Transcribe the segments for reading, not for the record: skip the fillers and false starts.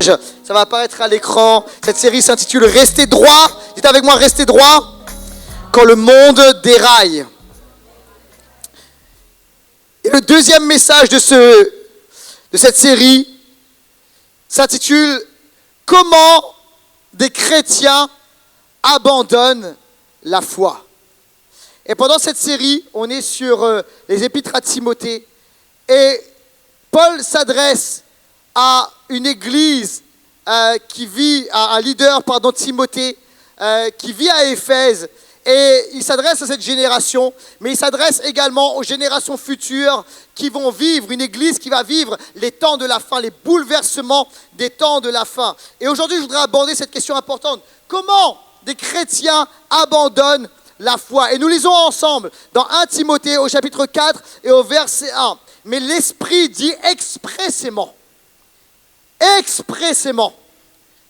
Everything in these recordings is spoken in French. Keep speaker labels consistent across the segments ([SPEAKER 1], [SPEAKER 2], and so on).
[SPEAKER 1] Ça va apparaître à l'écran. Cette série s'intitule Restez droit. Dites avec moi, restez droit quand le monde déraille. Et le deuxième message de cette série s'intitule Comment des chrétiens abandonnent la foi. Et pendant cette série, on est sur les épîtres à Timothée. Et Paul s'adresse à une église qui vit, à un leader, Timothée, qui vit à Éphèse. Et il s'adresse à cette génération, mais il s'adresse également aux générations futures qui vont vivre, une église qui va vivre les temps de la fin, les bouleversements des temps de la fin. Et aujourd'hui, je voudrais aborder cette question importante. Comment des chrétiens abandonnent la foi? Et nous lisons ensemble dans 1 Timothée au chapitre 4 et au verset 1. Mais l'Esprit dit expressément,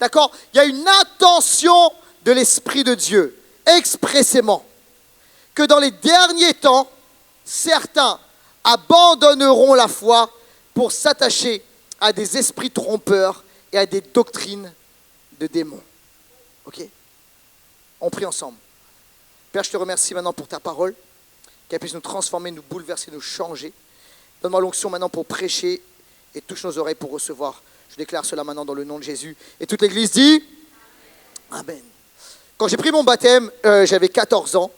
[SPEAKER 1] d'accord? Il y a une intention de l'Esprit de Dieu, expressément, que dans les derniers temps, certains abandonneront la foi pour s'attacher à des esprits trompeurs et à des doctrines de démons. Ok? On prie ensemble. Père, je te remercie maintenant pour ta parole, qu'elle puisse nous transformer, nous bouleverser, nous changer. Donne-moi l'onction maintenant pour prêcher et touche nos oreilles pour recevoir. Je déclare cela maintenant dans le nom de Jésus. Et toute l'Église dit Amen. Quand j'ai pris mon baptême, j'avais 14 ans.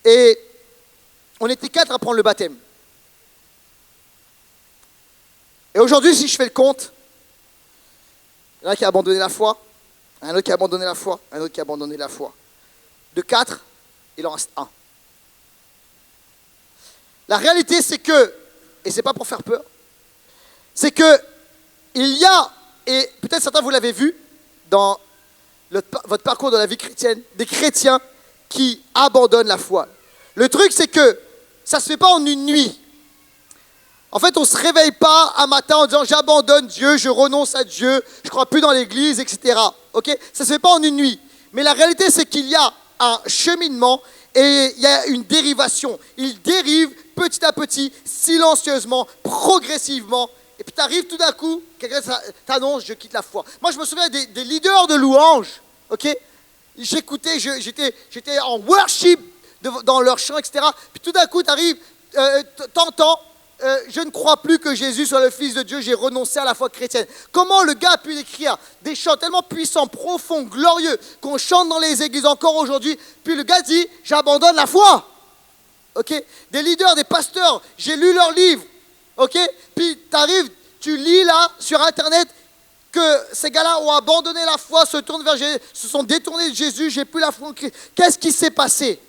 [SPEAKER 1] Et on était 4 à prendre le baptême. Et aujourd'hui, si je fais le compte, il y en a qui a abandonné la foi, un autre qui a abandonné la foi, un autre qui a abandonné la foi. De 4, il en reste 1. La réalité, c'est que, et c'est pas pour faire peur, c'est que il y a, et peut-être certains vous l'avez vu dans votre parcours de la vie chrétienne, des chrétiens qui abandonnent la foi. Le truc, c'est que ça ne se fait pas en une nuit. En fait, on ne se réveille pas un matin en disant « j'abandonne Dieu, je renonce à Dieu, je ne crois plus dans l'église, etc. » Okay? Ça ne se fait pas en une nuit. Mais la réalité, c'est qu'il y a un cheminement et il y a une dérivation. Il dérive petit à petit, silencieusement, progressivement. Et puis tu arrives tout d'un coup, quelqu'un t'annonce, je quitte la foi. Moi, je me souviens des leaders de louanges, ok? J'écoutais, j'étais en worship dans leur chant, etc. Puis tout d'un coup, tu arrives, t'entends, je ne crois plus que Jésus soit le Fils de Dieu, j'ai renoncé à la foi chrétienne. Comment le gars a pu écrire des chants tellement puissants, profonds, glorieux, qu'on chante dans les églises encore aujourd'hui, puis le gars dit, j'abandonne la foi. Okay? Des leaders, des pasteurs, j'ai lu leurs livres. Okay? Puis tu arrives, tu lis là sur Internet que ces gars-là ont abandonné la foi, se tournent vers Jésus, se sont détournés de Jésus, j'ai plus la foi en Christ. Qu'est-ce qui s'est passé?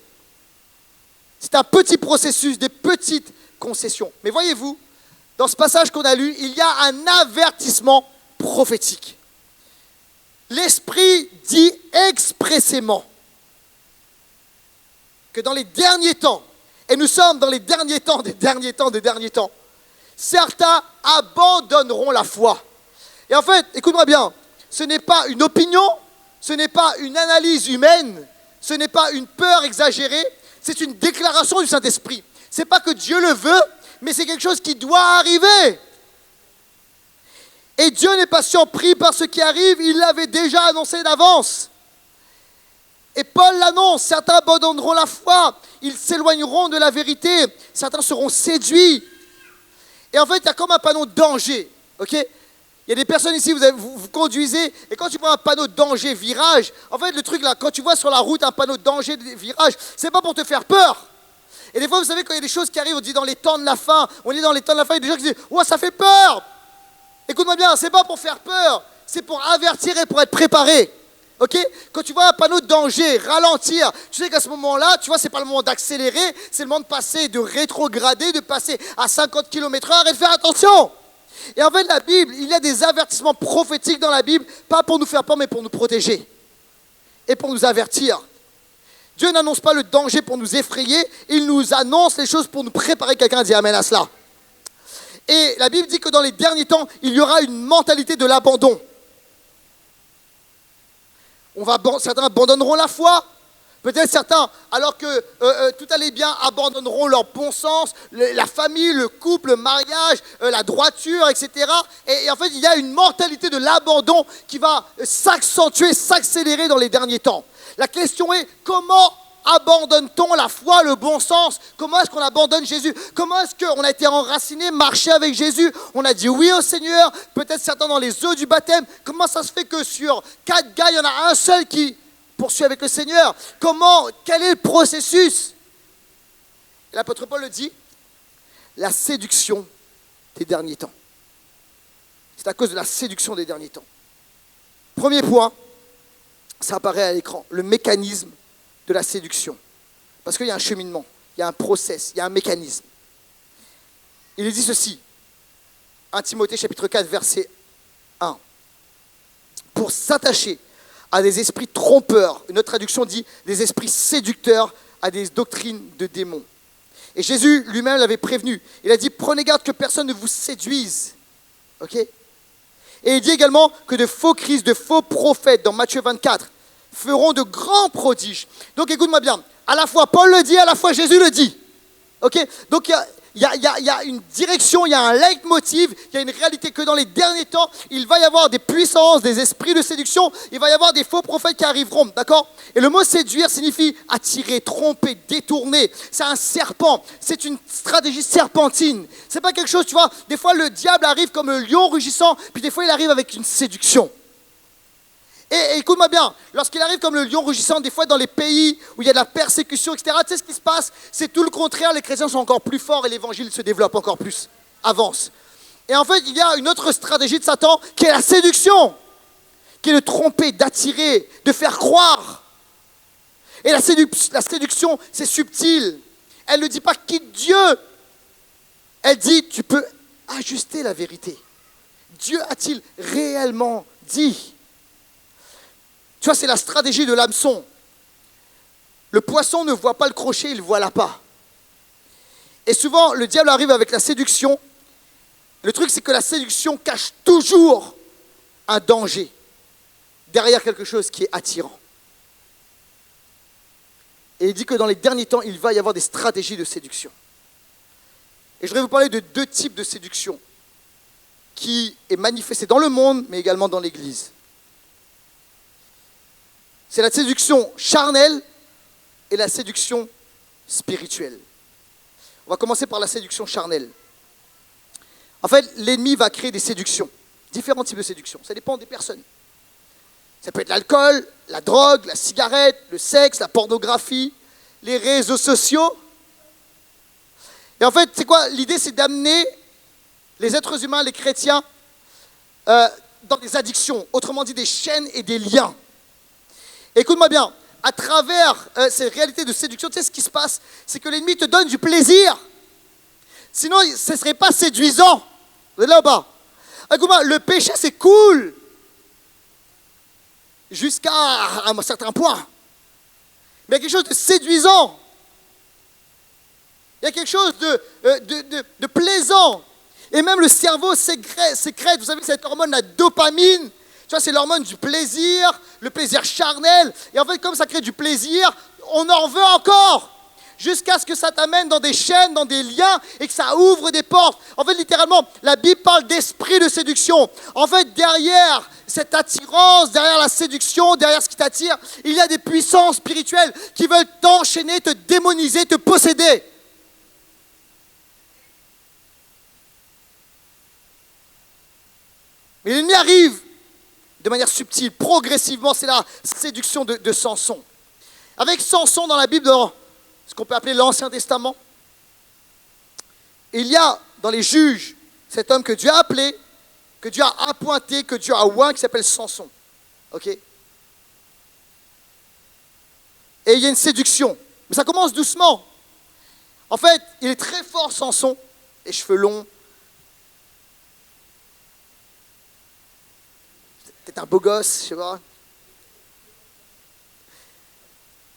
[SPEAKER 1] C'est un petit processus, des petites concessions. Mais voyez-vous, dans ce passage qu'on a lu, il y a un avertissement prophétique. L'Esprit dit expressément que dans les derniers temps, et nous sommes dans les derniers temps, certains abandonneront la foi. Et en fait, écoute-moi bien, ce n'est pas une opinion, ce n'est pas une analyse humaine, ce n'est pas une peur exagérée, c'est une déclaration du Saint-Esprit. Ce n'est pas que Dieu le veut, mais c'est quelque chose qui doit arriver. Et Dieu n'est pas surpris par ce qui arrive, il l'avait déjà annoncé d'avance. Et Paul l'annonce, certains abandonneront la foi, ils s'éloigneront de la vérité, certains seront séduits. Et en fait, il y a comme un panneau danger, ok? Il y a des personnes ici, vous conduisez, et quand tu prends un panneau danger virage, en fait, le truc là, quand tu vois sur la route un panneau danger virage, c'est pas pour te faire peur. Et des fois, vous savez, quand il y a des choses qui arrivent, on dit dans les temps de la fin, il y a des gens qui disent, ouais, ça fait peur. Écoute-moi bien, c'est pas pour faire peur, c'est pour avertir et pour être préparé. Ok? Quand tu vois un panneau de danger, ralentir, tu sais qu'à ce moment-là, tu vois, c'est pas le moment d'accélérer, c'est le moment de passer, de rétrograder, de passer à 50 km/h et de faire attention. Et en fait, la Bible, il y a des avertissements prophétiques dans la Bible, pas pour nous faire peur, mais pour nous protéger et pour nous avertir. Dieu n'annonce pas le danger pour nous effrayer, il nous annonce les choses pour nous préparer. Quelqu'un dit amen à cela. Et la Bible dit que dans les derniers temps, il y aura une mentalité de l'abandon. Certains abandonneront la foi Peut-être certains, alors que tout allait bien, abandonneront leur bon sens, la famille, le couple, le mariage, la droiture, etc. Et en fait, il y a une mentalité de l'abandon qui va s'accentuer, s'accélérer dans les derniers temps. La question est, comment abandonne-t-on la foi, le bon sens? Comment est-ce qu'on abandonne Jésus? Comment est-ce qu'on a été enraciné, marché avec Jésus? On a dit oui au Seigneur, peut-être certains dans les eaux du baptême. Comment ça se fait que sur 4 gars, il y en a un seul qui poursuit avec le Seigneur? Quel est le processus? Et l'apôtre Paul le dit, la séduction des derniers temps. C'est à cause de la séduction des derniers temps. Premier point, ça apparaît à l'écran, le mécanisme de la séduction. Parce qu'il y a un cheminement, il y a un process, il y a un mécanisme. Il est dit ceci, 1 Timothée chapitre 4, verset 1. Pour s'attacher à des esprits trompeurs, une autre traduction dit des esprits séducteurs, à des doctrines de démons. Et Jésus lui-même l'avait prévenu. Il a dit, prenez garde que personne ne vous séduise. Ok? Et il dit également que de faux Christ, de faux prophètes, dans Matthieu 24, feront de grands prodiges. Donc écoute-moi bien, à la fois Paul le dit, à la fois Jésus le dit. Ok? Donc il y a une direction, il y a un leitmotiv, il y a une réalité que dans les derniers temps, il va y avoir des puissances, des esprits de séduction, il va y avoir des faux prophètes qui arriveront, d'accord? Et le mot séduire signifie attirer, tromper, détourner. C'est un serpent, c'est une stratégie serpentine. C'est pas quelque chose, tu vois, des fois le diable arrive comme un lion rugissant, puis des fois il arrive avec une séduction. Et écoute-moi bien, lorsqu'il arrive comme le lion rugissant, des fois dans les pays où il y a de la persécution, etc., tu sais ce qui se passe? C'est tout le contraire, les chrétiens sont encore plus forts et l'évangile se développe encore plus, avance. Et en fait, il y a une autre stratégie de Satan qui est la séduction, qui est de tromper, d'attirer, de faire croire. Et la séduction, c'est subtil. Elle ne dit pas quitte Dieu. Elle dit tu peux ajuster la vérité. Dieu a-t-il réellement dit? Tu vois, c'est la stratégie de l'hameçon. Le poisson ne voit pas le crochet, il voit l'appât. Et souvent, le diable arrive avec la séduction. Le truc, c'est que la séduction cache toujours un danger derrière quelque chose qui est attirant. Et il dit que dans les derniers temps, il va y avoir des stratégies de séduction. Et je voudrais vous parler de 2 types de séduction qui est manifestée dans le monde, mais également dans l'Église. C'est la séduction charnelle et la séduction spirituelle. On va commencer par la séduction charnelle. En fait, l'ennemi va créer des séductions, différents types de séductions. Ça dépend des personnes. Ça peut être l'alcool, la drogue, la cigarette, le sexe, la pornographie, les réseaux sociaux. Et en fait, c'est quoi? L'idée, c'est d'amener les êtres humains, les chrétiens, dans des addictions, autrement dit des chaînes et des liens. Écoute-moi bien, à travers ces réalités de séduction, tu sais ce qui se passe? C'est que l'ennemi te donne du plaisir. Sinon, ce ne serait pas séduisant. Vous êtes là ou pas? Écoute-moi, le péché, c'est cool. Jusqu'à un certain point. Mais il y a quelque chose de séduisant. Il y a quelque chose de plaisant. Et même le cerveau sécrète, vous savez, cette hormone, la dopamine. Tu vois, c'est l'hormone du plaisir, le plaisir charnel. Et en fait, comme ça crée du plaisir, on en veut encore. Jusqu'à ce que ça t'amène dans des chaînes, dans des liens, et que ça ouvre des portes. En fait, littéralement, la Bible parle d'esprit de séduction. En fait, derrière cette attirance, derrière la séduction, derrière ce qui t'attire, il y a des puissances spirituelles qui veulent t'enchaîner, te démoniser, te posséder. Mais l'ennemi arrive de manière subtile, progressivement. C'est la séduction de Samson. Avec Samson dans la Bible, dans ce qu'on peut appeler l'Ancien Testament, il y a dans les juges cet homme que Dieu a appelé, que Dieu a appointé, que Dieu a oint, qui s'appelle Samson. Ok? Et il y a une séduction. Mais ça commence doucement. En fait, il est très fort, Samson, les cheveux longs. Peut-être un beau gosse, je sais pas.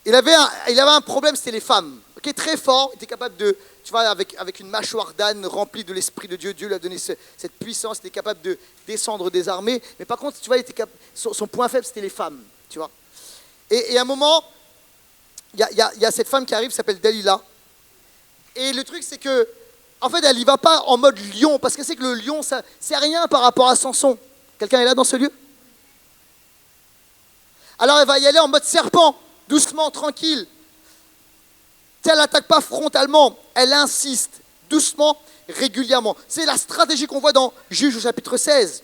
[SPEAKER 1] Il avait un problème, c'était les femmes. Okay, très fort, il était capable de, tu vois, avec une mâchoire d'âne remplie de l'Esprit de Dieu, Dieu lui a donné cette puissance, il était capable de descendre des armées. Mais par contre, tu vois, son point faible, c'était les femmes, tu vois. Et à un moment, il y a cette femme qui arrive, qui s'appelle Dalila. Et le truc, c'est que, en fait, elle n'y va pas en mode lion, parce qu'elle sait que le lion, ça, c'est rien par rapport à Samson. Quelqu'un est là dans ce lieu? Alors elle va y aller en mode serpent, doucement, tranquille. Elle n'attaque pas frontalement, elle insiste, doucement, régulièrement. C'est la stratégie qu'on voit dans Juge au chapitre 16.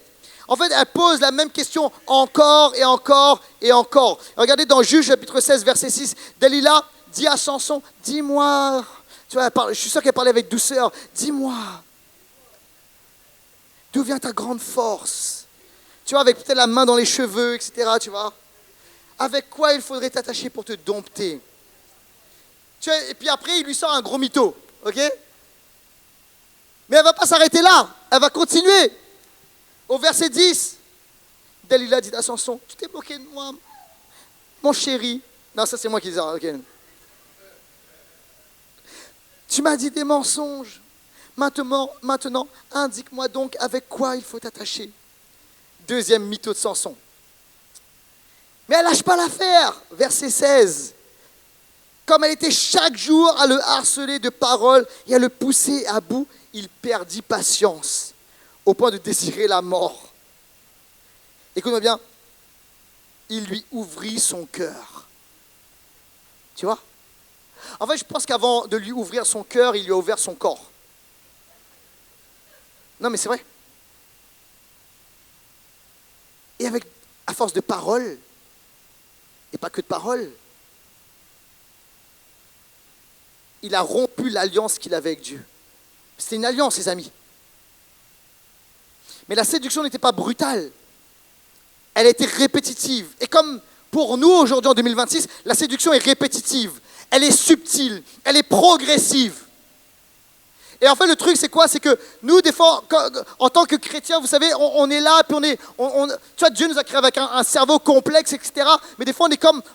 [SPEAKER 1] En fait, elle pose la même question encore et encore et encore. Regardez dans Juge chapitre 16, verset 6, Dalila dit à Samson, dis-moi, tu vois, je suis sûr qu'elle parlait avec douceur, dis-moi, d'où vient ta grande force? Tu vois, avec peut-être la main dans les cheveux, etc., tu vois. Avec quoi il faudrait t'attacher pour te dompter? Tu vois, et puis après, il lui sort un gros mytho, ok? Mais elle ne va pas s'arrêter là, elle va continuer. Au verset 10, Dalila dit à Samson, tu t'es moqué de moi, mon chéri. Non, ça c'est moi qui dis ça, ok. Tu m'as dit des mensonges. Maintenant, indique-moi donc avec quoi il faut t'attacher. Deuxième mytho de Samson. Mais elle lâche pas l'affaire. Verset 16. Comme elle était chaque jour à le harceler de paroles et à le pousser à bout, il perdit patience au point de désirer la mort. Écoute-moi bien. Il lui ouvrit son cœur. Tu vois? En fait, je pense qu'avant de lui ouvrir son cœur, il lui a ouvert son corps. Non, mais c'est vrai. Et à force de paroles, et pas que de paroles, il a rompu l'alliance qu'il avait avec Dieu. C'était une alliance, ses amis. Mais la séduction n'était pas brutale. Elle était répétitive. Et comme pour nous, aujourd'hui, en 2026, la séduction est répétitive. Elle est subtile. Elle est progressive. Et en fait, le truc, c'est quoi? C'est que nous, des fois, en tant que chrétiens, vous savez, on est là, puis tu vois, Dieu nous a créé avec un cerveau complexe, etc. Mais des fois,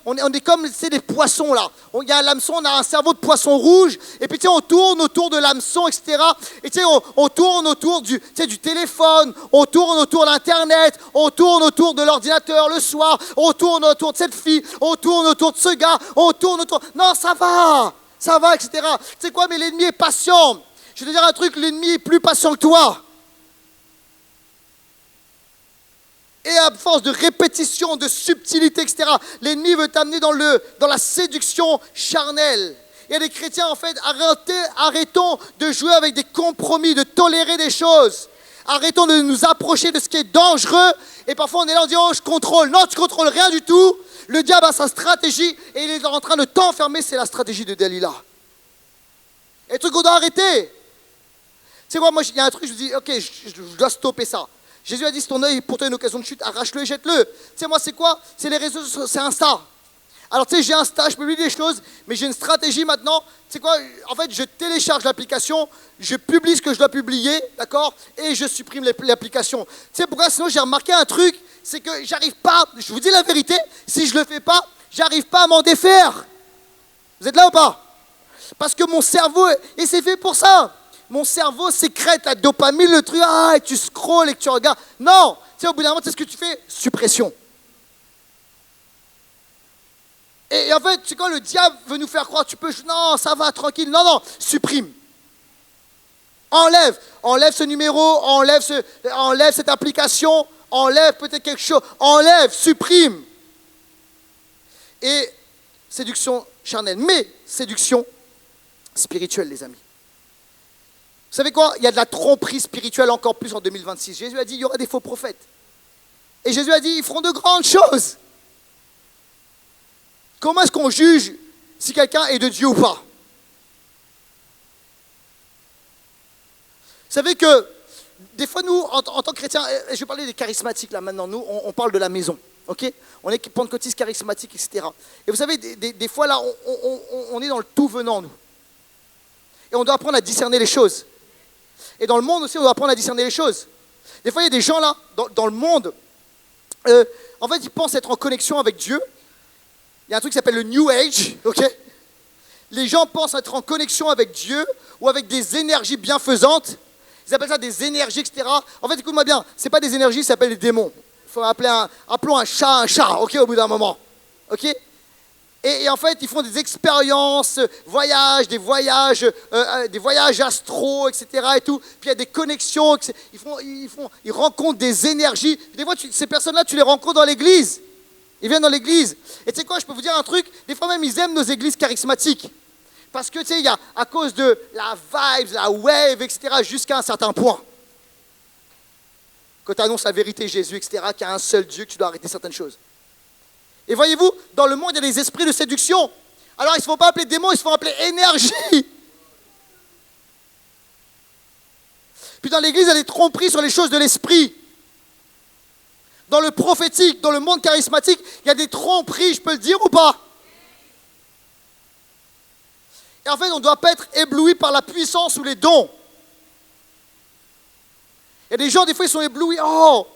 [SPEAKER 1] on est comme c'est des poissons, là. Il y a un hameçon, on a un cerveau de poisson rouge, et puis, tu sais, on tourne autour de l'hameçon, etc. Et tu sais, on tourne autour du téléphone, on tourne autour de l'Internet, on tourne autour de l'ordinateur le soir, on tourne autour de cette fille, on tourne autour de ce gars, on tourne autour... Non, ça va, etc. Tu sais quoi, mais l'ennemi est patient. Je vais te dire un truc, l'ennemi est plus patient que toi. Et à force de répétition, de subtilité, etc., l'ennemi veut t'amener dans la séduction charnelle. Il y a des chrétiens, en fait, arrêtons de jouer avec des compromis, de tolérer des choses. Arrêtons de nous approcher de ce qui est dangereux. Et parfois, on est là, on dit, oh, je contrôle. Non, tu ne contrôles rien du tout. Le diable a sa stratégie et il est en train de t'enfermer. C'est la stratégie de Dalila. Et le truc qu'on doit arrêter. Tu sais quoi, moi, il y a un truc, je me dis, ok, je dois stopper ça. Jésus a dit, si ton œil pour toi une occasion de chute, arrache-le et jette-le. Tu sais, moi, c'est quoi? C'est les réseaux sociaux, c'est Insta. Alors, tu sais, j'ai Insta, je publie des choses, mais j'ai une stratégie maintenant. Tu sais quoi? En fait, je télécharge l'application, je publie ce que je dois publier, d'accord? Et je supprime l'application. Tu sais pourquoi? Sinon, j'ai remarqué un truc, c'est que j'arrive pas, je vous dis la vérité, si je le fais pas, j'arrive pas à m'en défaire. Vous êtes là ou pas? Parce que mon cerveau, et c'est fait pour ça. Mon cerveau sécrète la dopamine, le truc, et tu scrolles et que tu regardes. Non, tu sais, au bout d'un moment, tu sais ce que tu fais? Suppression. Et en fait, tu sais, quand le diable veut nous faire croire, non, ça va, tranquille. Non, supprime. Enlève ce numéro, enlève cette application, enlève peut-être quelque chose, enlève, supprime. Et séduction charnelle, mais séduction spirituelle, les amis. Vous savez quoi? Il y a de la tromperie spirituelle encore plus en 2026. Jésus a dit, il y aura des faux prophètes. Et Jésus a dit, ils feront de grandes choses. Comment est-ce qu'on juge si quelqu'un est de Dieu ou pas? Vous savez que des fois, nous, en tant que chrétiens, je vais parler des charismatiques là maintenant, nous, on parle de la maison. Okay, on est pentecôtistes charismatiques, etc. Et vous savez, des fois là, on est dans le tout venant, nous. Et on doit apprendre à discerner les choses. Et dans le monde aussi, on doit apprendre à discerner les choses. Des fois, il y a des gens là, dans le monde, en fait, ils pensent être en connexion avec Dieu. Il y a un truc qui s'appelle le New Age, ok? Les gens pensent être en connexion avec Dieu ou avec des énergies bienfaisantes. Ils appellent ça des énergies, etc. En fait, écoute-moi bien, ce n'est pas des énergies, ça s'appelle des démons. Il faut appelons un chat, ok, au bout d'un moment. Ok? Et en fait, ils font des expériences, des voyages astro, etc. Et tout. Puis il y a des connexions, ils rencontrent des énergies. Des fois, ces personnes-là, tu les rencontres dans l'église. Ils viennent dans l'église. Et tu sais quoi, je peux vous dire un truc, des fois même, ils aiment nos églises charismatiques. Parce que, tu sais, il y a, à cause de la vibe, la wave, etc., jusqu'à un certain point. Quand tu annonces la vérité, Jésus, etc., qu'il y a un seul Dieu, que tu dois arrêter certaines choses. Et voyez-vous, dans le monde, il y a des esprits de séduction. Alors, ils ne se font pas appeler démons, ils se font appeler énergie. Puis dans l'église, il y a des tromperies sur les choses de l'esprit. Dans le prophétique, dans le monde charismatique, il y a des tromperies, je peux le dire ou pas? Et en fait, on ne doit pas être ébloui par la puissance ou les dons. Il y a des gens, des fois, ils sont éblouis. Oh,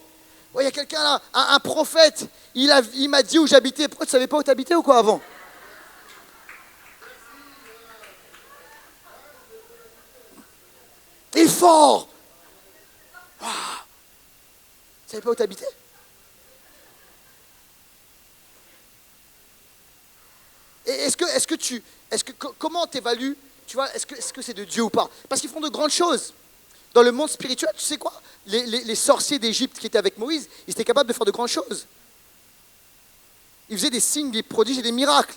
[SPEAKER 1] il y a quelqu'un là, un prophète, il m'a dit où j'habitais. Pourquoi tu ne savais pas où tu habitais ou quoi avant? Il est fort. Wow. Tu ne savais pas où tu habitais? Et comment tu évalues, tu vois, est-ce que c'est de Dieu ou pas? Parce qu'ils font de grandes choses. Dans le monde spirituel, tu sais quoi? Les sorciers d'Égypte qui étaient avec Moïse, ils étaient capables de faire de grandes choses. Ils faisaient des signes, des prodiges et des miracles.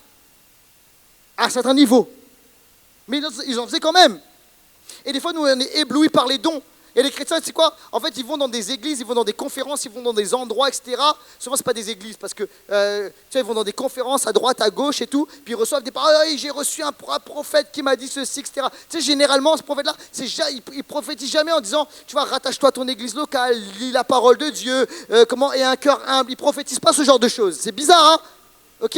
[SPEAKER 1] À un certain niveau. Mais ils en faisaient quand même. Et des fois, nous, on est éblouis par les dons. Et les chrétiens, c'est quoi? En fait, ils vont dans des églises, ils vont dans des conférences, ils vont dans des endroits, etc. Souvent, ce n'est pas des églises, parce que tu sais, ils vont dans des conférences à droite, à gauche et tout, puis ils reçoivent des paroles. Oh, j'ai reçu un prophète qui m'a dit ceci, etc. Tu sais, généralement, ce prophète-là, il ne prophétise jamais en disant, tu vois, rattache-toi à ton église locale, lis la parole de Dieu, et un cœur humble. Il ne prophétise pas ce genre de choses. C'est bizarre, hein? Ok?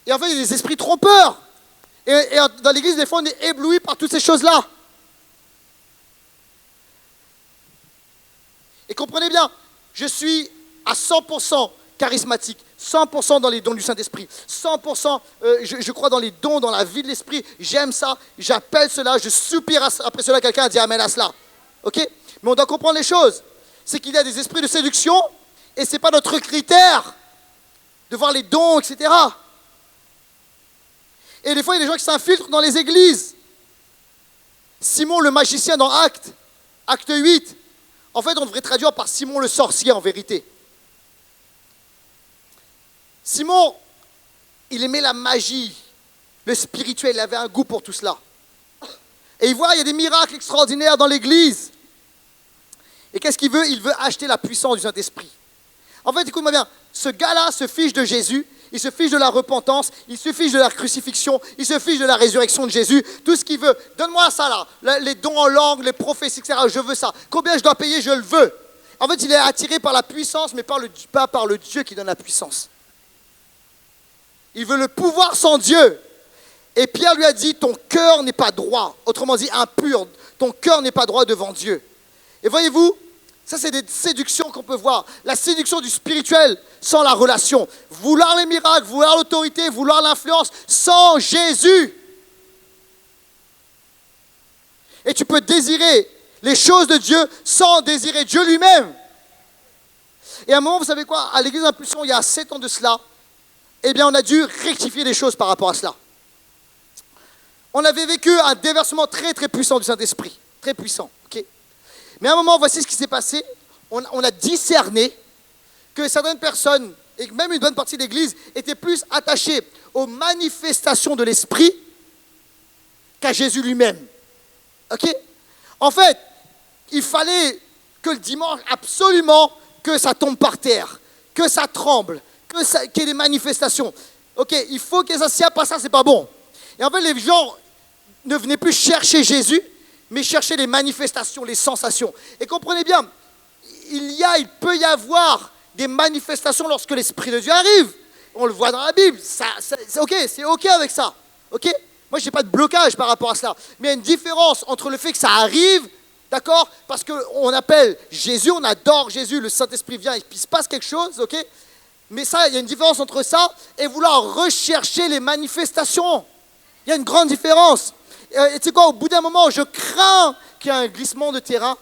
[SPEAKER 1] Et en fait, il y a des esprits trompeurs. Et dans l'église, des fois, on est ébloui par toutes ces choses-là. Et comprenez bien, je suis à 100% charismatique, 100% dans les dons du Saint-Esprit, 100% je crois dans les dons, dans la vie de l'Esprit. J'aime ça, j'appelle cela, je soupire après cela. Quelqu'un a dit amen à cela. Ok? Mais on doit comprendre les choses. C'est qu'il y a des esprits de séduction et ce n'est pas notre critère de voir les dons, etc. Et des fois, il y a des gens qui s'infiltrent dans les églises. Simon le magicien dans Acte 8. En fait, on devrait traduire par Simon le sorcier en vérité. Simon, il aimait la magie, le spirituel, il avait un goût pour tout cela. Et il voit, il y a des miracles extraordinaires dans l'église. Et qu'est-ce qu'il veut? Il veut acheter la puissance du Saint-Esprit. En fait, écoute-moi bien, ce gars-là se fiche de Jésus. Il se fiche de la repentance, il se fiche de la crucifixion, il se fiche de la résurrection de Jésus, tout ce qu'il veut. Donne-moi ça là, les dons en langue, les prophéties, etc. Je veux ça. Combien je dois payer? Je le veux. En fait, il est attiré par la puissance, mais pas par le Dieu qui donne la puissance. Il veut le pouvoir sans Dieu. Et Pierre lui a dit, ton cœur n'est pas droit. Autrement dit, impur. Ton cœur n'est pas droit devant Dieu. Et voyez-vous, ça, c'est des séductions qu'on peut voir. La séduction du spirituel sans la relation. Vouloir les miracles, vouloir l'autorité, vouloir l'influence sans Jésus. Et tu peux désirer les choses de Dieu sans désirer Dieu lui-même. Et à un moment, vous savez quoi? À l'église d'Impulsion, il y a 7 ans de cela, eh bien, on a dû rectifier les choses par rapport à cela. On avait vécu un déversement très, très puissant du Saint-Esprit. Très puissant, ok? Mais à un moment, voici ce qui s'est passé. On a discerné que certaines personnes, et même une bonne partie de l'Église, étaient plus attachées aux manifestations de l'Esprit qu'à Jésus lui-même. Ok? En fait, il fallait que le dimanche, absolument, que ça tombe par terre, que ça tremble, qu'il y ait des manifestations. Ok? Il faut que ça s'y a pas ça, c'est pas bon. Et en fait, les gens ne venaient plus chercher Jésus, mais chercher les manifestations, les sensations. Et comprenez bien, il peut y avoir des manifestations lorsque l'Esprit de Dieu arrive. On le voit dans la Bible. C'est OK avec ça. OK? Moi, je n'ai pas de blocage par rapport à cela. Mais il y a une différence entre le fait que ça arrive, d'accord? Parce qu'on appelle Jésus, on adore Jésus, le Saint-Esprit vient et puis il se passe quelque chose, OK? Mais ça, il y a une différence entre ça et vouloir rechercher les manifestations. Il y a une grande différence. Et tu sais quoi, au bout d'un moment, je crains qu'il y ait un glissement de terrain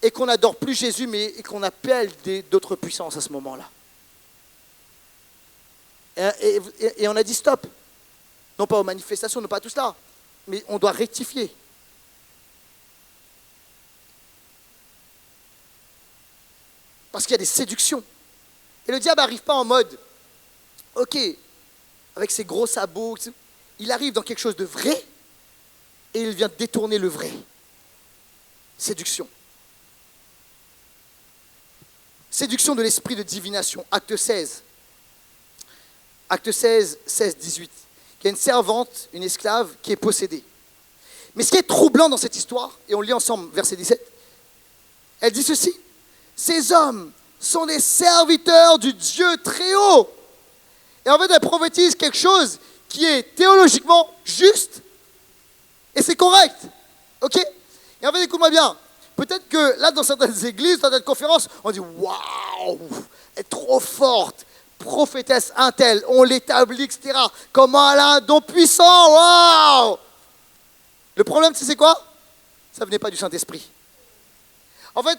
[SPEAKER 1] et qu'on n'adore plus Jésus, mais et qu'on appelle d'autres puissances à ce moment-là. Et on a dit stop. Non pas aux manifestations, non pas à tout cela, mais on doit rectifier. Parce qu'il y a des séductions. Et le diable n'arrive pas en mode, ok, avec ses gros sabots, il arrive dans quelque chose de vrai et il vient détourner le vrai. Séduction. Séduction de l'esprit de divination. Acte 16. Acte 16, 16, 18. Il y a une servante, une esclave qui est possédée. Mais ce qui est troublant dans cette histoire, et on le lit ensemble, verset 17, elle dit ceci. Ces hommes sont des serviteurs du Dieu très haut. Et en fait, elle prophétise quelque chose qui est théologiquement juste et c'est correct. Ok? Et en fait, écoute-moi bien. Peut-être que là, dans certaines églises, dans certaines conférences, on dit waouh, elle est trop forte, prophétesse un tel, on l'établit, etc. Comment elle a un don puissant, waouh! Le problème, c'est quoi? Ça venait pas du Saint-Esprit. En fait,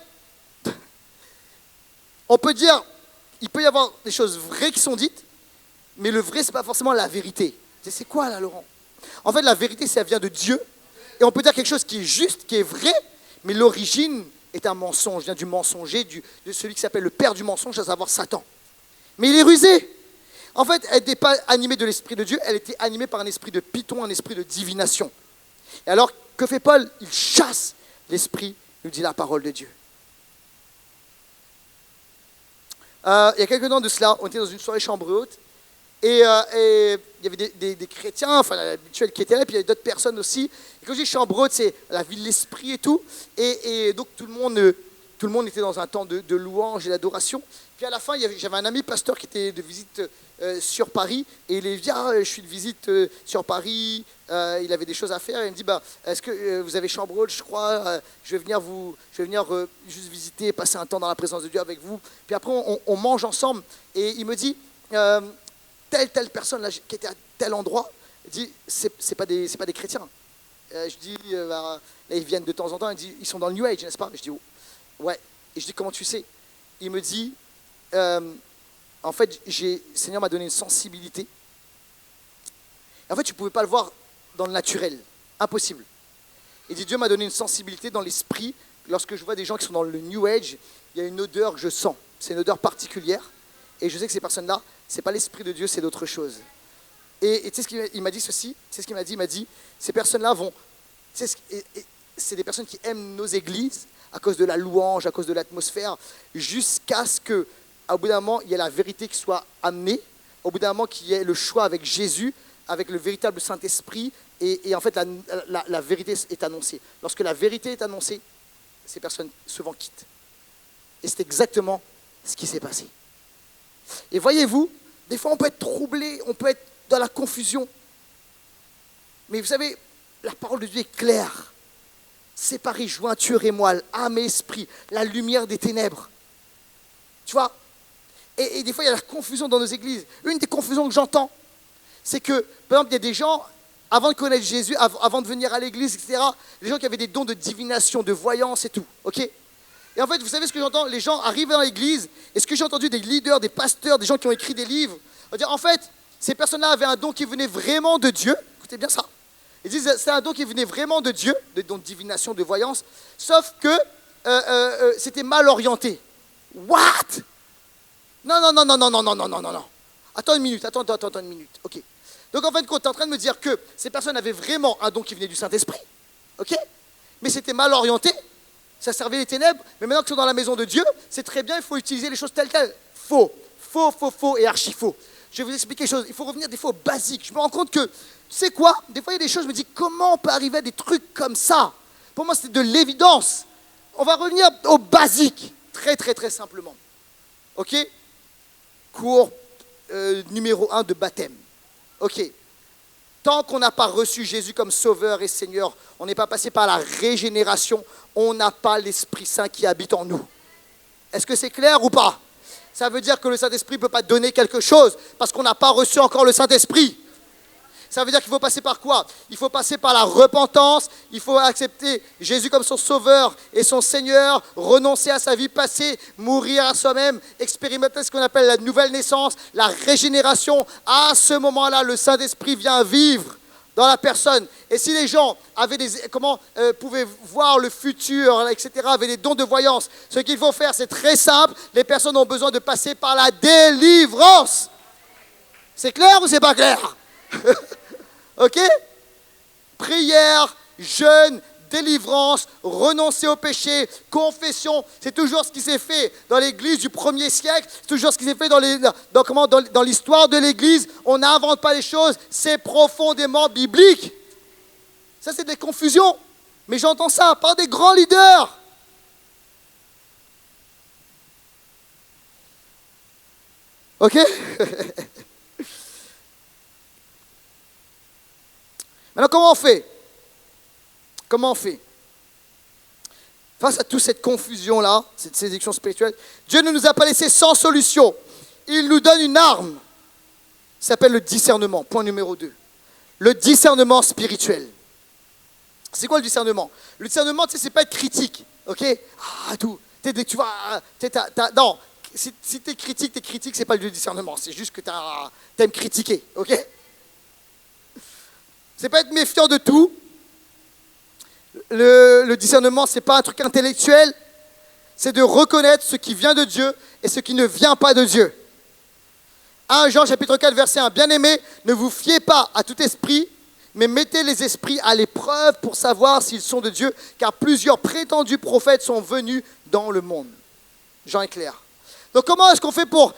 [SPEAKER 1] on peut dire, il peut y avoir des choses vraies qui sont dites, mais le vrai, c'est pas forcément la vérité. C'est quoi là, Laurent? En fait, la vérité, ça vient de Dieu. Et on peut dire quelque chose qui est juste, qui est vrai, mais l'origine est un mensonge, vient du mensonger, de celui qui s'appelle le père du mensonge, à savoir Satan. Mais il est rusé. En fait, elle n'était pas animée de l'esprit de Dieu, elle était animée par un esprit de python, un esprit de divination. Et alors, que fait Paul? Il chasse l'esprit, nous dit la parole de Dieu. Il y a quelques temps de cela, on était dans une soirée chambre haute, et il y avait des chrétiens, enfin l'habituel qui étaient là, puis il y avait d'autres personnes aussi. Et quand je dis chambre haute, c'est la ville de l'esprit et tout. Et donc tout le monde était dans un temps de louange et d'adoration. Puis à la fin, j'avais un ami pasteur qui était de visite sur Paris, et il est dit, je suis de visite sur Paris, il avait des choses à faire, et il me dit, est-ce que vous avez chambre haute, je crois, je vais venir juste visiter, passer un temps dans la présence de Dieu avec vous. Puis après, on mange ensemble, et il me dit, telle personne là, qui était à tel endroit, il dit, c'est pas des chrétiens. Je dis, là, ils viennent de temps en temps, il dit, ils sont dans le New Age, n'est-ce pas? Je dis, ouais. Et je dis, comment tu sais? Il me dit, en fait, le Seigneur m'a donné une sensibilité. Et en fait, tu ne pouvais pas le voir dans le naturel. Impossible. Il dit, Dieu m'a donné une sensibilité dans l'esprit. Lorsque je vois des gens qui sont dans le New Age, il y a une odeur que je sens. C'est une odeur particulière. Et je sais que ces personnes-là, ce n'est pas l'esprit de Dieu, c'est d'autre chose. Et tu sais ce qu'il m'a dit ceci? Tu sais ce qu'il m'a dit? Il m'a dit, ces personnes-là vont... c'est des personnes qui aiment nos églises à cause de la louange, à cause de l'atmosphère, jusqu'à ce que, au bout d'un moment, il y ait la vérité qui soit amenée, au bout d'un moment, qu'il y ait le choix avec Jésus, avec le véritable Saint-Esprit, et en fait, la vérité est annoncée. Lorsque la vérité est annoncée, ces personnes souvent quittent. Et c'est exactement ce qui s'est passé. Et voyez-vous, des fois, on peut être troublé, on peut être dans la confusion. Mais vous savez, la parole de Dieu est claire. Séparez jointure et moelle, âme et esprit, la lumière des ténèbres. Tu vois? Et des fois, il y a la confusion dans nos églises. Une des confusions que j'entends, c'est que, par exemple, il y a des gens, avant de connaître Jésus, avant de venir à l'église, etc., des gens qui avaient des dons de divination, de voyance et tout. Ok? Et en fait, vous savez ce que j'entends? Les gens arrivent dans l'église, et ce que j'ai entendu des leaders, des pasteurs, des gens qui ont écrit des livres, on va dire, en fait, ces personnes-là avaient un don qui venait vraiment de Dieu. Écoutez bien ça. Ils disent c'est un don qui venait vraiment de Dieu, de don de divination, de voyance, sauf que c'était mal orienté. What? Non. Attends une minute. Ok. Donc en fait, tu es en train de me dire que ces personnes avaient vraiment un don qui venait du Saint-Esprit, ok? Mais c'était mal orienté, ça servait les ténèbres, mais maintenant qu'ils sont dans la maison de Dieu, c'est très bien, il faut utiliser les choses telles quelles. Faux et archi faux. Je vais vous expliquer quelque chose, il faut revenir des fois au basique. Je me rends compte que, tu sais quoi, des fois il y a des choses, je me dis, comment on peut arriver à des trucs comme ça? Pour moi, c'est de l'évidence. On va revenir au basique, très simplement. Ok? Cours numéro 1 de baptême. Ok. Tant qu'on n'a pas reçu Jésus comme Sauveur et Seigneur, on n'est pas passé par la régénération, on n'a pas l'Esprit Saint qui habite en nous. Est-ce que c'est clair ou pas? Ça veut dire que le Saint-Esprit ne peut pas donner quelque chose parce qu'on n'a pas reçu encore le Saint-Esprit. Ça veut dire qu'il faut passer par quoi? Il faut passer par la repentance, il faut accepter Jésus comme son sauveur et son Seigneur, renoncer à sa vie passée, mourir à soi-même, expérimenter ce qu'on appelle la nouvelle naissance, la régénération. À ce moment-là, le Saint-Esprit vient vivre dans la personne. Et si les gens avaient pouvaient voir le futur, etc., avaient des dons de voyance, ce qu'il faut faire, c'est très simple. Les personnes ont besoin de passer par la délivrance. C'est clair ou c'est pas clair? Ok? Prière, jeûne, délivrance, renoncer au péché, confession, c'est toujours ce qui s'est fait dans l'église du 1er siècle, c'est toujours ce qui s'est fait dans l'histoire de l'église. On n'invente pas les choses, c'est profondément biblique. Ça, c'est des confusions, mais j'entends ça par des grands leaders. Ok? Maintenant, comment on fait? Comment on fait? Face à toute cette confusion-là, cette séduction spirituelle, Dieu ne nous a pas laissé sans solution. Il nous donne une arme. Ça s'appelle le discernement. Point numéro 2. Le discernement spirituel. C'est quoi le discernement? Le discernement, tu sais, c'est pas être critique. Ok? Ah, tout. Tu vois, non. Si tu es critique, c'est pas le discernement. C'est juste que tu aimes critiquer. Ok? C'est pas être méfiant de tout. Le discernement, c'est pas un truc intellectuel. C'est de reconnaître ce qui vient de Dieu et ce qui ne vient pas de Dieu. 1 Jean chapitre 4 verset 1. Bien-aimés, ne vous fiez pas à tout esprit, mais mettez les esprits à l'épreuve pour savoir s'ils sont de Dieu, car plusieurs prétendus prophètes sont venus dans le monde. Jean est clair. Donc comment est-ce qu'on fait pour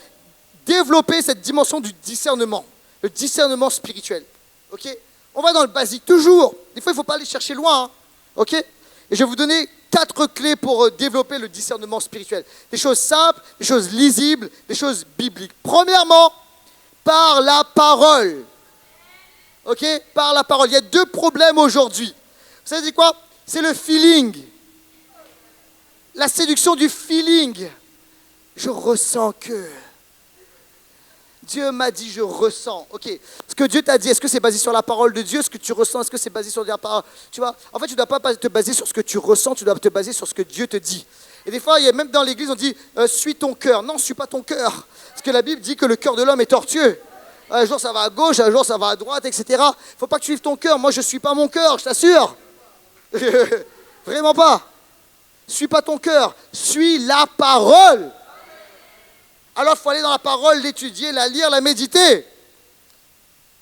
[SPEAKER 1] développer cette dimension du discernement, le discernement spirituel? Ok? On va dans le basique, toujours. Des fois, il ne faut pas aller chercher loin. Hein. Ok? Et je vais vous donner 4 clés pour développer le discernement spirituel. Des choses simples, des choses lisibles, des choses bibliques. Premièrement, par la parole. Ok? Par la parole. Il y a 2 problèmes aujourd'hui. Vous savez quoi? C'est le feeling. La séduction du feeling. Je ressens que... Dieu m'a dit, je ressens. Ok, ce que Dieu t'a dit, est-ce que c'est basé sur la parole de Dieu? Ce que tu ressens, est-ce que c'est basé sur la parole? Tu vois, en fait, tu ne dois pas te baser sur ce que tu ressens, tu dois te baser sur ce que Dieu te dit. Et des fois, même dans l'église, on dit, suis ton cœur. Non, suis pas ton cœur. Parce que la Bible dit que le cœur de l'homme est tortueux. Un jour, ça va à gauche, un jour, ça va à droite, etc. Il ne faut pas que tu suives ton cœur. Moi, je ne suis pas mon cœur, je t'assure. Vraiment pas. Suis pas ton cœur, suis la parole. Alors, il faut aller dans la parole, l'étudier, la lire, la méditer.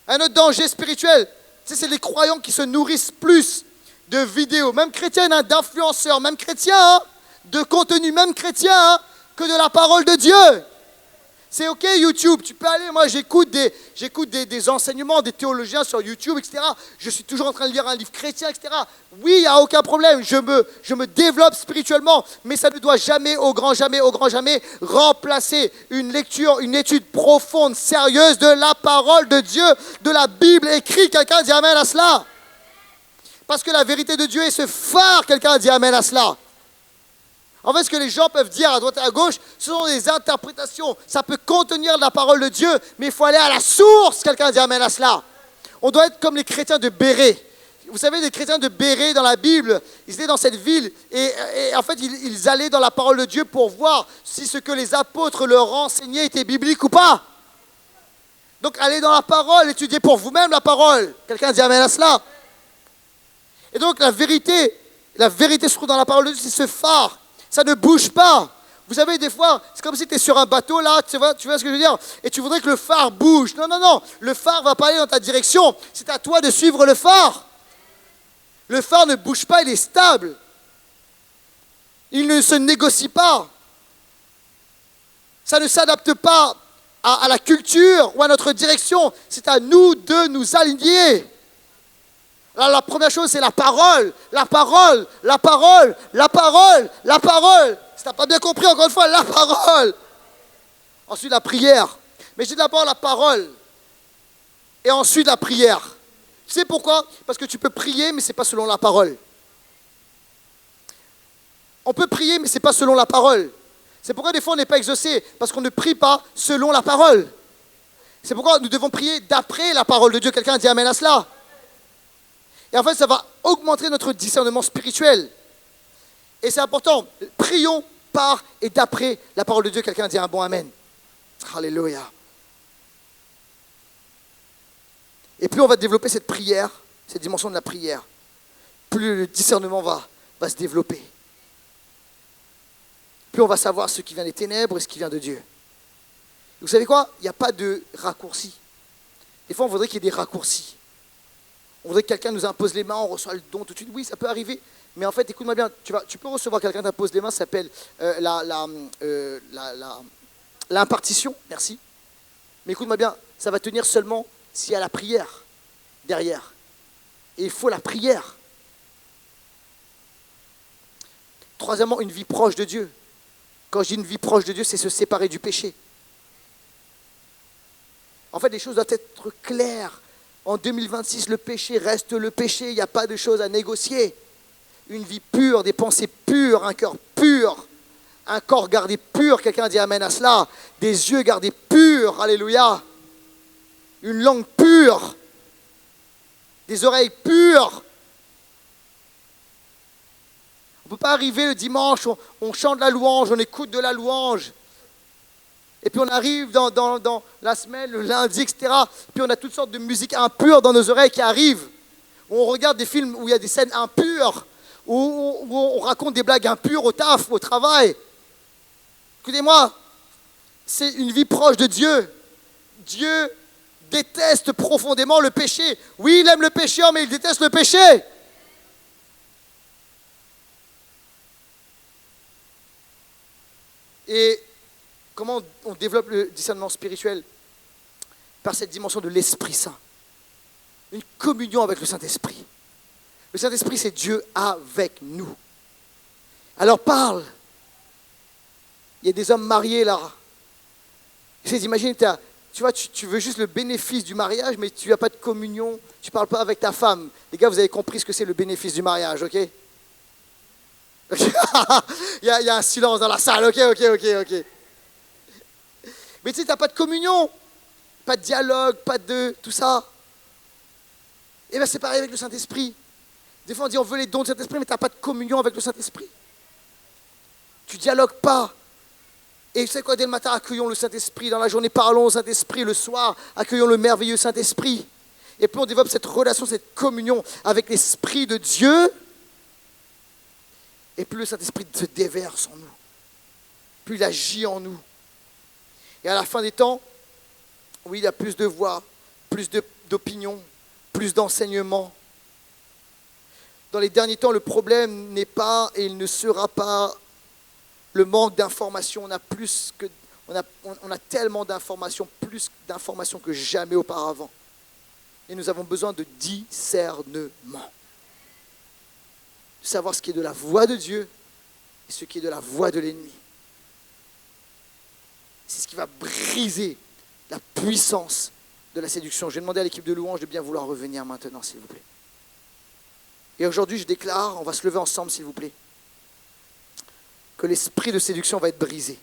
[SPEAKER 1] Un autre danger spirituel, c'est les croyants qui se nourrissent plus de vidéos, même chrétiennes, hein, d'influenceurs, même chrétiens, hein, de contenu, même chrétien, hein, que de la parole de Dieu. C'est ok YouTube, tu peux aller, moi j'écoute des enseignements, des théologiens sur YouTube, etc. Je suis toujours en train de lire un livre chrétien, etc. Oui, il n'y a aucun problème, je me développe spirituellement, mais ça ne doit jamais, au grand jamais, remplacer une lecture, une étude profonde, sérieuse de la parole de Dieu, de la Bible écrite. Quelqu'un dit amen à cela. Parce que la vérité de Dieu est ce phare, quelqu'un dit amen à cela. En fait, ce que les gens peuvent dire à droite et à gauche, ce sont des interprétations. Ça peut contenir la parole de Dieu, mais il faut aller à la source. Quelqu'un dit amen à cela. On doit être comme les chrétiens de Bérée. Vous savez, les chrétiens de Bérée dans la Bible, ils étaient dans cette ville et en fait, ils allaient dans la parole de Dieu pour voir si ce que les apôtres leur enseignaient était biblique ou pas. Donc, allez dans la parole, étudiez pour vous-même la parole. Quelqu'un dit amen à cela. Et donc, la vérité se trouve dans la parole de Dieu, c'est ce phare. Ça ne bouge pas. Vous savez, des fois, c'est comme si tu es sur un bateau, là, tu vois ce que je veux dire? Et tu voudrais que le phare bouge. Non, non, non. Le phare va pas aller dans ta direction. C'est à toi de suivre le phare. Le phare ne bouge pas, il est stable. Il ne se négocie pas. Ça ne s'adapte pas à la culture ou à notre direction. C'est à nous de nous aligner. Alors, la première chose, c'est la parole. La parole, la parole, la parole, la parole. Si tu n'as pas bien compris, encore une fois, la parole. Ensuite, la prière. Mais je dis d'abord la parole. Et ensuite, la prière. Tu sais pourquoi? Parce que tu peux prier, mais ce n'est pas selon la parole. On peut prier, mais ce n'est pas selon la parole. C'est pourquoi des fois, on n'est pas exaucé. Parce qu'on ne prie pas selon la parole. C'est pourquoi nous devons prier d'après la parole de Dieu. Quelqu'un a dit amen à cela. Et en fait, ça va augmenter notre discernement spirituel. Et c'est important. Prions par et d'après la parole de Dieu. Quelqu'un a dit un bon amen. Alléluia. Et plus on va développer cette prière, cette dimension de la prière, plus le discernement va se développer. Plus on va savoir ce qui vient des ténèbres et ce qui vient de Dieu. Vous savez quoi? Il n'y a pas de raccourci. Des fois, on voudrait qu'il y ait des raccourcis. On voudrait que quelqu'un nous impose les mains, on reçoit le don tout de suite. Oui, ça peut arriver. Mais en fait, écoute-moi bien, tu peux recevoir quelqu'un t'impose les mains, ça s'appelle l'impartition. Merci. Mais écoute-moi bien, ça va tenir seulement s'il y a la prière derrière. Et il faut la prière. Troisièmement, une vie proche de Dieu. Quand je dis une vie proche de Dieu, c'est se séparer du péché. En fait, les choses doivent être claires. En 2026, le péché reste le péché. Il n'y a pas de choses à négocier. Une vie pure, des pensées pures, un cœur pur, un corps gardé pur. Quelqu'un dit amen à cela. Des yeux gardés purs. Alléluia. Une langue pure. Des oreilles pures. On ne peut pas arriver le dimanche, on chante la louange, on écoute de la louange. Et puis on arrive dans la semaine, le lundi, etc. Puis on a toutes sortes de musiques impures dans nos oreilles qui arrivent. On regarde des films où il y a des scènes impures, où on raconte des blagues impures au taf, au travail. Écoutez-moi, c'est une vie proche de Dieu. Dieu déteste profondément le péché. Oui, il aime le pécheur, mais il déteste le péché. Et comment on développe le discernement spirituel? Par cette dimension de l'Esprit Saint. Une communion avec le Saint-Esprit. Le Saint-Esprit, c'est Dieu avec nous. Alors parle. Il y a des hommes mariés là. Imagine, tu vois, tu veux juste le bénéfice du mariage, mais tu n'as pas de communion, tu ne parles pas avec ta femme. Les gars, vous avez compris ce que c'est le bénéfice du mariage, ok? il y a un silence dans la salle, ok. Mais tu sais, tu n'as pas de communion, pas de dialogue, pas de tout ça. Et bien c'est pareil avec le Saint-Esprit. Des fois on dit on veut les dons du Saint-Esprit, mais tu n'as pas de communion avec le Saint-Esprit. Tu ne dialogues pas. Et tu sais quoi, dès le matin, accueillons le Saint-Esprit. Dans la journée, parlons au Saint-Esprit. Le soir, accueillons le merveilleux Saint-Esprit. Et plus on développe cette relation, cette communion avec l'Esprit de Dieu, et plus le Saint-Esprit se déverse en nous. Plus il agit en nous. Et à la fin des temps, oui, il y a plus de voix, plus d'opinions, plus d'enseignements. Dans les derniers temps, le problème n'est pas et il ne sera pas le manque d'informations. On a tellement d'informations, plus d'informations que jamais auparavant. Et nous avons besoin de discernement. De savoir ce qui est de la voix de Dieu et ce qui est de la voix de l'ennemi. C'est ce qui va briser la puissance de la séduction. Je vais demander à l'équipe de louange de bien vouloir revenir maintenant, s'il vous plaît. Et aujourd'hui, je déclare, on va se lever ensemble, s'il vous plaît, que l'esprit de séduction va être brisé.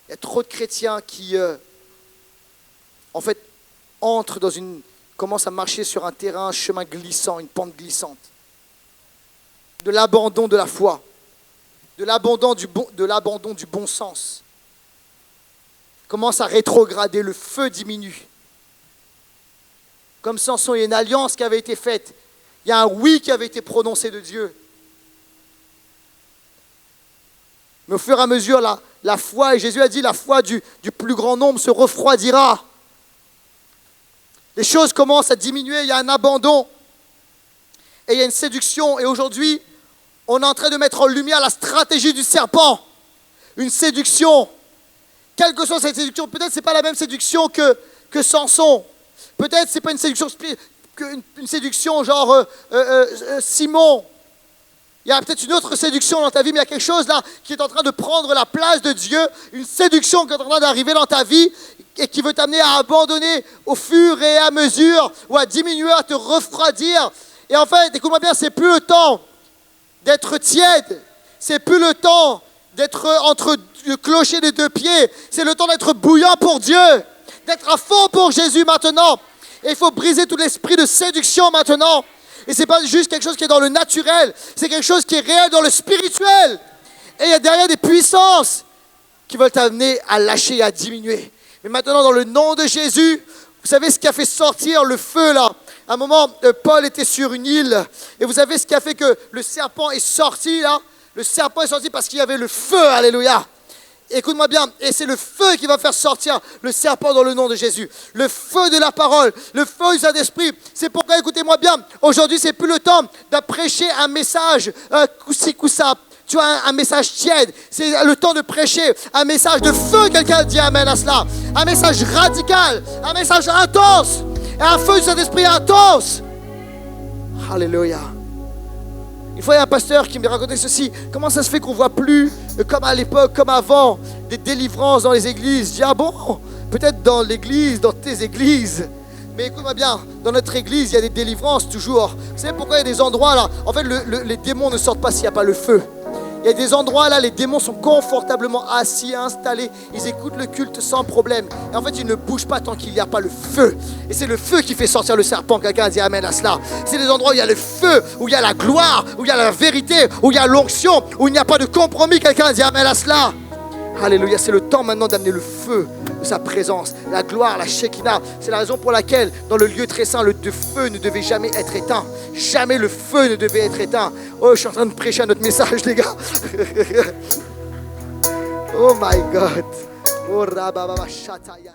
[SPEAKER 1] Il y a trop de chrétiens qui, en fait, commencent à marcher sur un terrain, un chemin glissant, une pente glissante. De l'abandon de la foi, de l'abandon du bon sens. Commence à rétrograder, le feu diminue. Comme Samson, il y a une alliance qui avait été faite. Il y a un oui qui avait été prononcé de Dieu. Mais au fur et à mesure, la foi, et Jésus a dit, la foi du plus grand nombre se refroidira. Les choses commencent à diminuer, il y a un abandon. Et il y a une séduction. Et aujourd'hui, on est en train de mettre en lumière la stratégie du serpent. Une séduction. Quelle que soit cette séduction, peut-être ce n'est pas la même séduction que Samson. Peut-être ce n'est pas une séduction une séduction genre Simon. Il y a peut-être une autre séduction dans ta vie, mais il y a quelque chose là qui est en train de prendre la place de Dieu. Une séduction qui est en train d'arriver dans ta vie et qui veut t'amener à abandonner au fur et à mesure ou à diminuer, à te refroidir. Et en fait, écoute-moi bien, c'est plus le temps d'être tiède. C'est plus le temps d'être entre le clocher des deux pieds. C'est le temps d'être bouillant pour Dieu. d'être à fond pour Jésus maintenant. Et il faut briser tout l'esprit de séduction maintenant. Et ce n'est pas juste quelque chose qui est dans le naturel, c'est quelque chose qui est réel dans le spirituel. Et il y a derrière des puissances qui veulent t'amener à lâcher et à diminuer. Mais maintenant, dans le nom de Jésus, vous savez ce qui a fait sortir le feu là? À un moment, Paul était sur une île. Et vous savez ce qui a fait que le serpent est sorti là? Le serpent est sorti parce qu'il y avait le feu, alléluia. Écoute-moi bien, et c'est le feu qui va faire sortir le serpent dans le nom de Jésus. Le feu de la parole, le feu du Saint-Esprit. C'est pourquoi, écoutez-moi bien, aujourd'hui, c'est plus le temps de prêcher un message coussi-coussa. Tu as un message tiède. C'est le temps de prêcher un message de feu. Quelqu'un dit amen à cela. Un message radical, un message intense. Et un feu du Saint-Esprit intense. Alléluia. Une fois, il y a un pasteur qui me racontait ceci. Comment ça se fait qu'on ne voit plus, comme à l'époque, comme avant, des délivrances dans les églises? Je dis, ah bon? Peut-être dans l'église, dans tes églises. Mais écoute-moi bien, dans notre église, il y a des délivrances toujours. Vous savez pourquoi il y a des endroits là? En fait, les démons ne sortent pas s'il n'y a pas le feu. Il y a des endroits là, les démons sont confortablement assis, installés. Ils écoutent le culte sans problème. Et en fait, ils ne bougent pas tant qu'il n'y a pas le feu. Et c'est le feu qui fait sortir le serpent. Quelqu'un a dit amen à cela. C'est des endroits où il y a le feu, où il y a la gloire, où il y a la vérité, où il y a l'onction, où il n'y a pas de compromis. Quelqu'un a dit amen à cela. Alléluia, c'est le temps maintenant d'amener le feu de sa présence, la gloire, la Shekinah. C'est la raison pour laquelle dans le lieu très saint, le feu ne devait jamais être éteint. Jamais le feu ne devait être éteint. Oh, je suis en train de prêcher un autre message, les gars. Oh my God. Oh, rabababa, shataya.